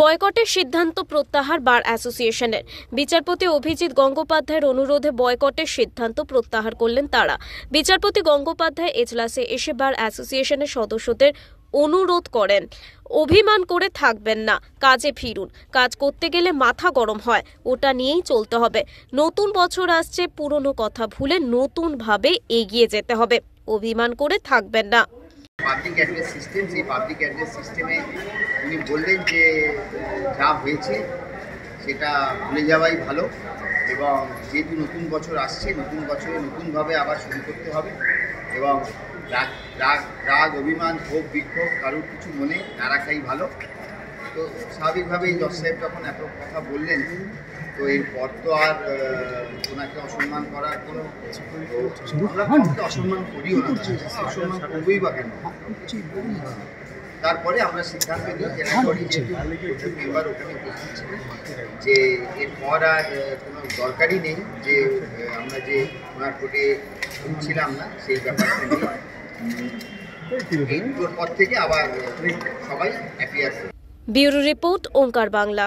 বয়কটের সিদ্ধান্ত প্রত্যাহার বার অ্যাসোসিয়েশনের। বিচারপতি অভিজিৎ গঙ্গোপাধ্যায়ের অনুরোধে বয়কটের সিদ্ধান্ত প্রত্যাহার করলেন তারা। বিচারপতি গঙ্গোপাধ্যায় এজলাসে এসে বার অ্যাসোসিয়েশনের সদস্যদের অনুরোধ করেন, অভিমান করে থাকবেন না, কাজে ফিরুন। কাজ করতে গেলে মাথা গরম হয়, ওটা নিয়েই চলতে হবে। নতুন বছর আসছে, পুরনো কথা ভুলে নতুন ভাবে এগিয়ে যেতে হবে, অভিমান করে থাকবেন না। পাবলিক অ্যাড্রেস সিস্টেম, সেই পাবলিক অ্যাড্রেস সিস্টেমে উনি বললেন যে যা হয়েছে সেটা ভুলে যাওয়াই ভালো, এবং যেহেতু নতুন বছর আসছে, নতুন বছরে নতুনভাবে আবার শুরু করতে হবে, এবং রাগ অভিমান ক্ষোভ বিক্ষোভ কারোর কিছু মনে না রাখাই ভালো। তো স্বাভাবিকভাবেই জজ সাহেব যখন এত কথা বললেন, তো এরপর তো আর ওনাকে অসম্মান করার কোনো, আমরা কাউকে অসম্মান করিও না, অসম্মান করবই বা কেন। তারপরে আমরা সিদ্ধান্ত নিই মেম্বার ওখানে উপস্থিত ছিলেন যে এরপর আর কোনো দরকারই নেই যে আমরা যে ওনার কোর্টে ছিলাম না সেই ব্যাপারটা নিয়ে এই দুটোর পর থেকে আবার সবাই অ্যাপিয়ার। ব্যুরো রিপোর্ট, ওঙ্কার বাংলা।